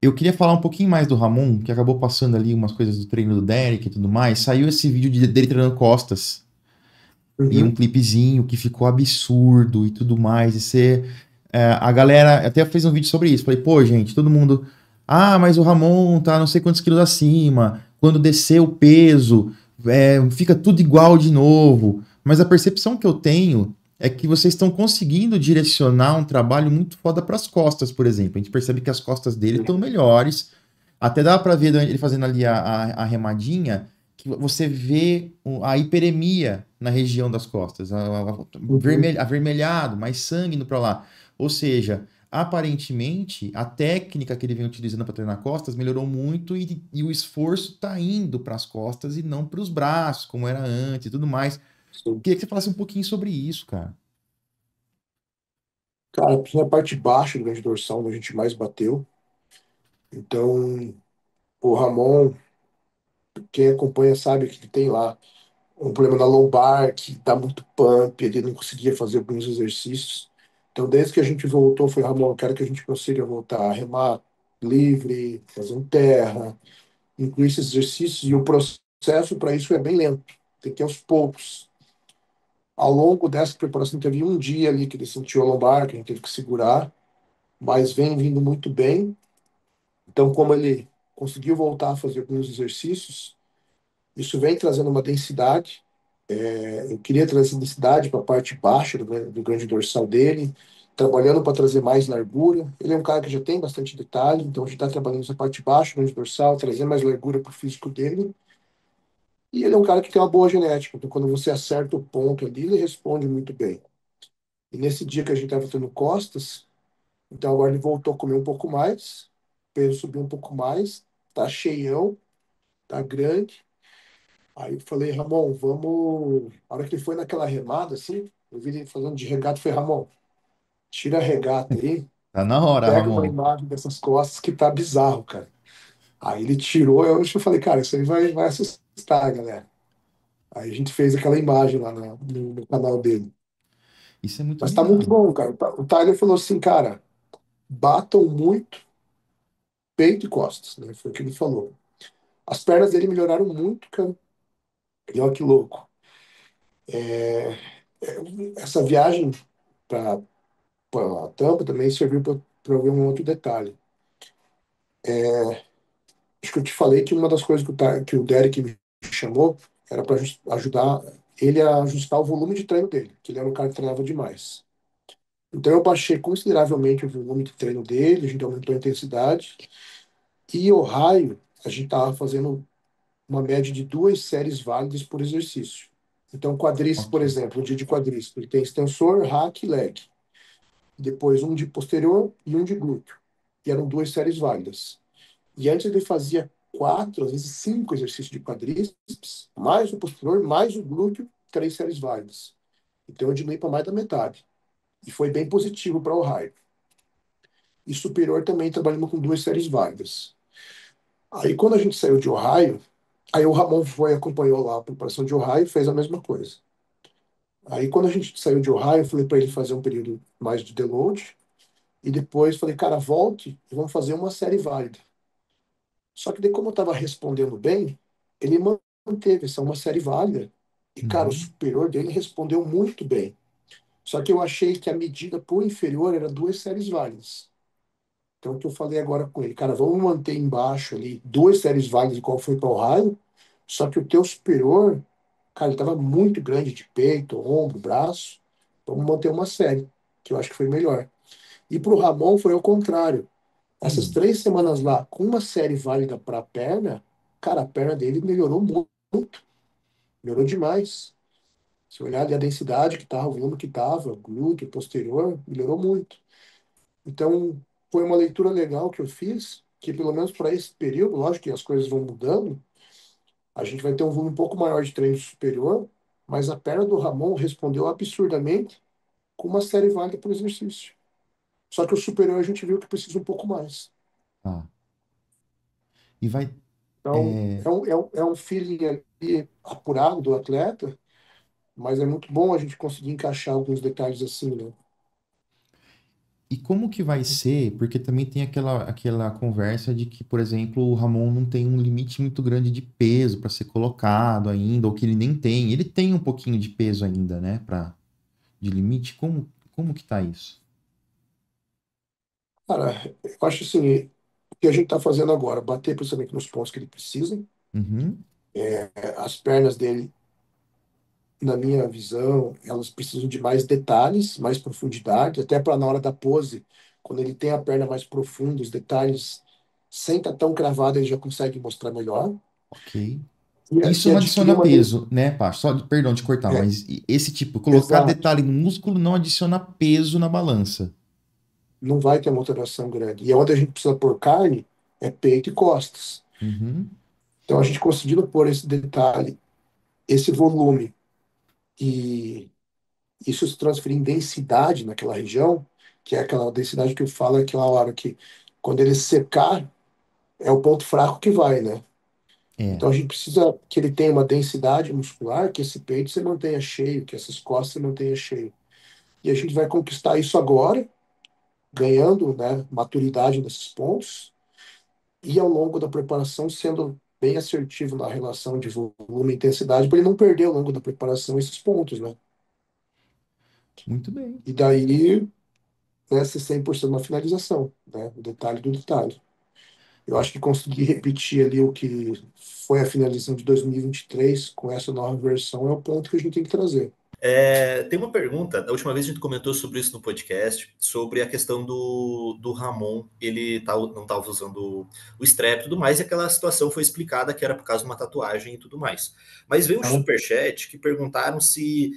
Eu queria falar um pouquinho mais do Ramon, que acabou passando ali umas coisas do treino do Derek e tudo mais. Saiu esse vídeo dele treinando costas e um Uhum. clipezinho que ficou absurdo e tudo mais. A galera até fez um vídeo sobre isso. Falei, pô, gente, todo mundo. Ah, mas o Ramon tá não sei quantos quilos acima. Quando descer o peso, fica tudo igual de novo. Mas a percepção que eu tenho é que vocês estão conseguindo direcionar um trabalho muito foda para as costas, por exemplo. A gente percebe que as costas dele estão melhores. Até dá para ver ele fazendo ali a remadinha, que você vê a hiperemia na região das costas, Uhum. avermelhado, mais sangue indo para lá. Ou seja, aparentemente, a técnica que ele vem utilizando para treinar costas melhorou muito e o esforço está indo para as costas e não para os braços, como era antes e tudo mais. Sim. Queria que você falasse um pouquinho sobre isso, cara. Cara, na parte baixa do grande dorsal, onde a gente mais bateu. Então, o Ramon, quem acompanha sabe que ele tem lá um problema na lombar, que dá muito pump, ele não conseguia fazer alguns exercícios. Então, desde que a gente voltou, foi, Ramon, eu quero que a gente consiga voltar a remar livre, fazer um terra, incluir esses exercícios, e o processo para isso é bem lento, tem que ir aos poucos. Ao longo dessa preparação, teve um dia ali que ele sentiu a lombar, que a gente teve que segurar, mas vem vindo muito bem. Então, como ele conseguiu voltar a fazer alguns exercícios, isso vem trazendo uma densidade. Eu queria trazer densidade para a parte baixa do grande dorsal dele, trabalhando para trazer mais largura. Ele é um cara que já tem bastante detalhe, então a gente está trabalhando essa parte baixa do grande dorsal, trazer mais largura para o físico dele. E ele é um cara que tem uma boa genética, então quando você acerta o ponto ali, ele responde muito bem. E nesse dia que a gente estava tendo costas, então agora ele voltou a comer um pouco mais, o peso subiu um pouco mais, tá cheião, tá grande. Aí eu falei, Ramon, vamos. A hora que ele foi naquela remada, assim, eu vi ele fazendo de regata, eu falei, Ramon, tira a regata aí Tá na e hora, pega uma Ramon. imagem dessas costas que tá bizarro, cara. Aí ele tirou, eu falei, cara, isso aí vai assustar, galera. Aí a gente fez aquela imagem lá no canal dele. Isso é muito Mas tá muito bizarro. bom, cara. O Tyler falou assim, cara, batam muito peito e costas, né? Foi o que ele falou. As pernas dele melhoraram muito, cara. E olha que louco. Essa viagem para a Tampa também serviu para ver um outro detalhe. Acho que eu te falei que uma das coisas que o Derek me chamou era para ajudar ele a ajustar o volume de treino dele, que ele era um cara que treinava demais. Então eu baixei consideravelmente o volume de treino dele, a gente aumentou a intensidade. E Ohio, a gente estava fazendo uma média de 2 séries válidas por exercício. Então, quadríceps, Ok. por exemplo, o dia de quadríceps, ele tem extensor, hack e leg. Depois um de posterior e um de glúteo. E eram 2 séries válidas. E antes ele fazia 4, às vezes 5 exercícios de quadríceps, mais o posterior, mais o glúteo, 3 séries válidas. Então eu diminui para mais da metade. E foi bem positivo para o raio. E superior também trabalhamos com 2 séries válidas. Aí quando a gente saiu de Ohio, aí o Ramon foi, acompanhou lá a preparação de Ohio e fez a mesma coisa. Aí quando a gente saiu de Ohio, eu falei para ele fazer um período mais de deload. E depois falei, cara, volte e vamos fazer uma série válida. Só que daí, como eu estava respondendo bem, ele manteve essa uma série válida. E, cara, o Uhum. superior dele respondeu muito bem. Só que eu achei que a medida por inferior era 2 séries válidas. Então, o que eu falei agora com ele, cara, vamos manter embaixo ali 2 séries válidas, igual foi para o raio, só que o teu superior, cara, ele estava muito grande de peito, ombro, braço. Vamos manter uma série, que eu acho que foi melhor. E para o Ramon foi ao contrário. Essas Hum. 3 semanas lá, com uma série válida para a perna, cara, a perna dele melhorou muito, melhorou demais. Se olhar ali a densidade que estava, o volume que estava, glúteo, posterior, melhorou muito. Então, foi uma leitura legal que eu fiz, que pelo menos para esse período, lógico que as coisas vão mudando, a gente vai ter um volume um pouco maior de treino superior, mas a perna do Ramon respondeu absurdamente com uma série válida por exercício. Só que o superior a gente viu que precisa um pouco mais. Tá. E vai. Então, é, é um feeling ali apurado do atleta, mas é muito bom a gente conseguir encaixar alguns detalhes assim, né? E como que vai ser? Porque também tem aquela conversa de que, por exemplo, o Ramon não tem um limite muito grande de peso para ser colocado ainda, ou que ele nem tem. Ele tem um pouquinho de peso ainda, né, de limite. Como que tá isso? Cara, eu acho assim, o que a gente está fazendo agora, bater principalmente nos pontos que ele precisa. Uhum, As pernas dele, na minha visão, elas precisam de mais detalhes, mais profundidade, até para na hora da pose, quando ele tem a perna mais profunda, os detalhes, sem estar tão cravado, ele já consegue mostrar melhor. ok. Isso E não adquirir adiciona uma. peso, né, pá? Só, perdão de cortar, É, mas esse tipo, colocar exato. detalhe no músculo não adiciona peso na balança. Não vai ter uma alteração grande. E onde a gente precisa pôr carne é peito e costas. Uhum, Então, a gente conseguindo pôr esse detalhe, esse volume, e isso se transferir em densidade naquela região, que é aquela densidade que eu falo, é aquela hora que, quando ele secar, é o ponto fraco que vai, né? é, Então, a gente precisa que ele tenha uma densidade muscular, que esse peito se mantenha cheio, que essas costas se mantenha cheio. E a gente vai conquistar isso agora, ganhando, né, maturidade nesses pontos, e ao longo da preparação sendo bem assertivo na relação de volume e intensidade, para ele não perder ao longo da preparação esses pontos, né? muito bem. E daí, né, ser 100% na finalização, né? O detalhe do detalhe. Eu acho que consegui repetir ali o que foi a finalização de 2023 com essa nova versão é o ponto que a gente tem que trazer. Tem uma pergunta, da última vez a gente comentou sobre isso no podcast, sobre a questão do Ramon, ele não estava usando o strap e tudo mais, e aquela situação foi explicada que era por causa de uma tatuagem e tudo mais. Mas veio um Tá? superchat que perguntaram se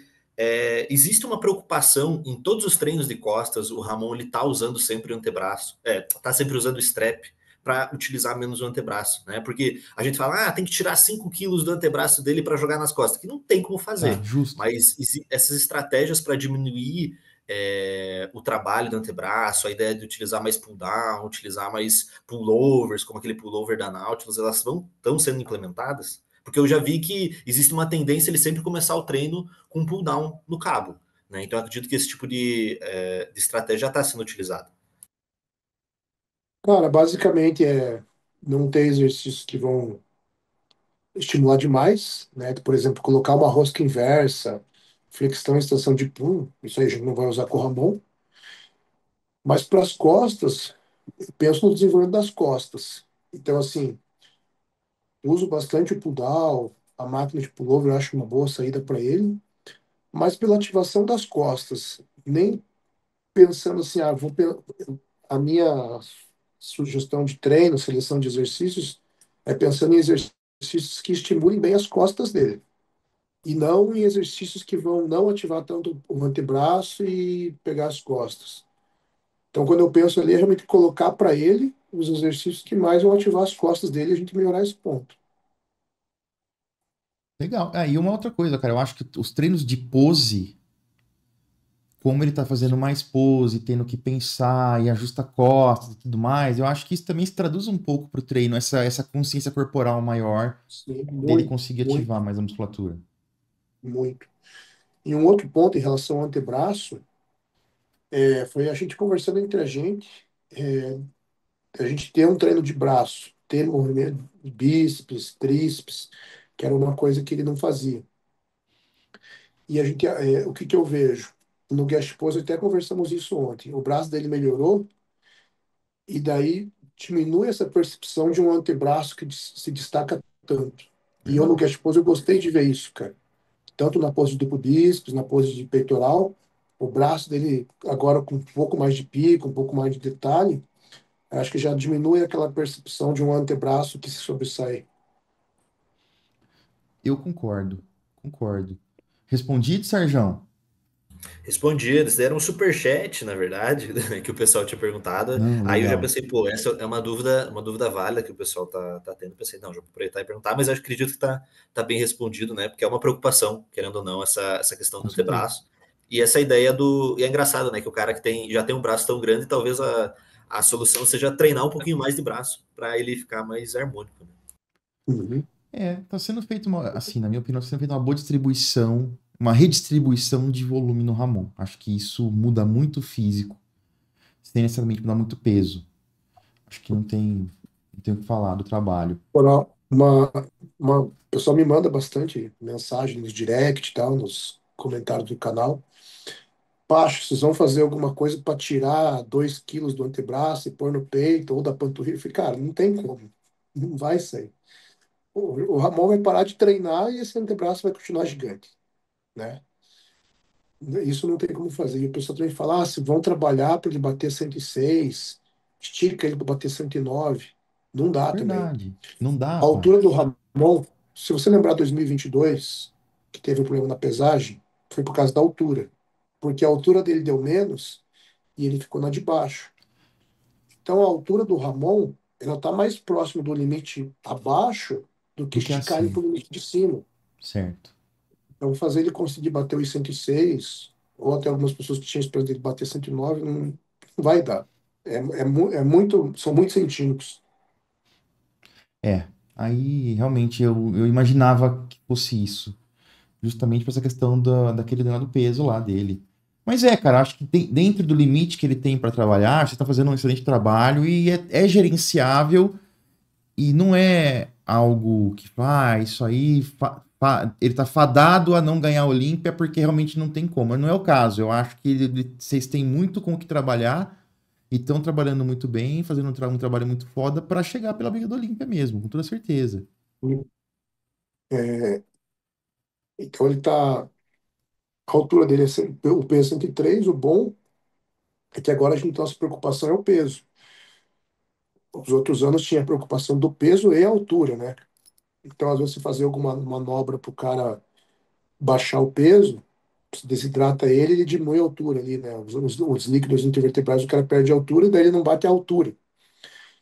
existe uma preocupação em todos os treinos de costas, o Ramon ele tá usando sempre o antebraço, tá sempre usando o strap para utilizar menos o antebraço, né? Porque a gente fala, tem que tirar 5 quilos do antebraço dele para jogar nas costas, que não tem como Tá, fazer. justo. Mas essas estratégias para diminuir o trabalho do antebraço, a ideia de utilizar mais pull down, utilizar mais pullovers, como aquele pullover da Nautilus, elas estão sendo implementadas? Porque eu já vi que existe uma tendência ele sempre começar o treino com pull down no cabo. Né? Então eu acredito que esse tipo de estratégia já está sendo utilizado. Cara, basicamente é não ter exercícios que vão estimular demais, né? Por exemplo, colocar uma rosca inversa, flexão e extensão de punho, isso aí a gente não vai usar com o Ramon. Mas para as costas, eu penso no desenvolvimento das costas. Então, assim, uso bastante o pull down, a máquina de pullover eu acho uma boa saída para ele, mas pela ativação das costas, nem pensando assim, a minha sugestão de treino, seleção de exercícios, é pensando em exercícios que estimulem bem as costas dele. E não em exercícios que vão não ativar tanto o antebraço e pegar as costas. Então, quando eu penso ali, é realmente colocar para ele os exercícios que mais vão ativar as costas dele e a gente melhorar esse ponto. Legal. E uma outra coisa, cara, eu acho que os treinos de pose, como ele tá fazendo mais pose, tendo que pensar e ajusta costas e tudo mais, eu acho que isso também se traduz um pouco pro treino, essa consciência corporal maior Sim, dele muito, conseguir ativar muito, mais a musculatura. muito. E um outro ponto em relação ao antebraço, foi a gente conversando entre a gente, a gente ter um treino de braço, ter movimento de bíceps, tríceps, que era uma coisa que ele não fazia. E a gente, o que que eu vejo? No guest pose, até conversamos isso ontem. O braço dele melhorou e daí diminui essa percepção de um antebraço que se destaca tanto. E eu no Verdade. guest pose eu gostei de ver isso, cara. Tanto na pose de duplo bíceps, na pose de peitoral, o braço dele agora com um pouco mais de pico, um pouco mais de detalhe, acho que já diminui aquela percepção de um antebraço que se sobressai. Eu concordo, concordo. Respondi, Sarjão? Respondi, eles deram um superchat, na verdade, que o pessoal tinha perguntado. Não, Aí eu já legal. pensei, pô, essa é uma dúvida válida que o pessoal tá tendo. Pensei, não, já vou aproveitar e perguntar, mas eu acredito que tá bem respondido, né? Porque é uma preocupação, querendo ou não, essa questão Com do certeza. antebraço. E essa ideia do. E é engraçado, né? Que o cara que já tem um braço tão grande, talvez a solução seja treinar um pouquinho mais de braço, para ele ficar mais harmônico. Né? Uhum. Tá sendo feito assim, na minha opinião, tá sendo feita uma boa distribuição, uma redistribuição de volume no Ramon. Acho que isso muda muito o físico. sem necessariamente mudar muito peso. Acho que não tem o que falar do trabalho. Agora, o pessoal me manda bastante mensagem nos direct e tal, nos comentários do canal. Pacho, vocês vão fazer alguma coisa para tirar 2 quilos do antebraço e pôr no peito ou da panturrilha? Eu falei, cara, não tem como. Não vai sair. O Ramon vai parar de treinar e esse antebraço vai continuar gigante, né? Isso não tem como fazer. E o pessoal também fala, se vão trabalhar para ele bater 106, estica ele para bater 109. Não dá também. Verdade. Não dá, A pai. altura do Ramon, se você lembrar 2022, que teve um problema na pesagem, foi por causa da altura. Porque a altura dele deu menos e ele ficou na de baixo. Então a altura do Ramon, ela está mais próximo do limite abaixo do que Do que esticar ele assim, para o limite de cima. certo? Então fazer ele conseguir bater os 106, ou até algumas pessoas que tinham esperança dele bater 109, não vai dar. É muito, são muitos centímetros. É. Aí realmente eu imaginava que fosse isso. Justamente por essa questão daquele danado peso lá dele. Mas cara, acho que dentro do limite que ele tem para trabalhar, você está fazendo um excelente trabalho e é gerenciável e não é algo que isso aí, ele está fadado a não ganhar a Olímpia porque realmente não tem como. Mas não é o caso. Eu acho que vocês têm muito com o que trabalhar e estão trabalhando muito bem, fazendo um trabalho muito foda para chegar pela briga da Olímpia mesmo, com toda certeza. É, então ele está, a altura dele o peso 103, o bom é que agora a gente, nossa preocupação é o peso. Os outros anos tinha a preocupação do peso e a altura, né? Então, às vezes, você fazer alguma manobra para o cara baixar o peso, você desidrata ele, ele diminui a altura ali, né? Os líquidos intervertebrais, o cara perde a altura e daí ele não bate a altura.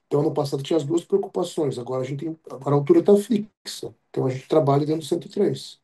Então, ano passado tinha as duas preocupações. Agora a altura está fixa. Então a gente trabalha dentro do 103.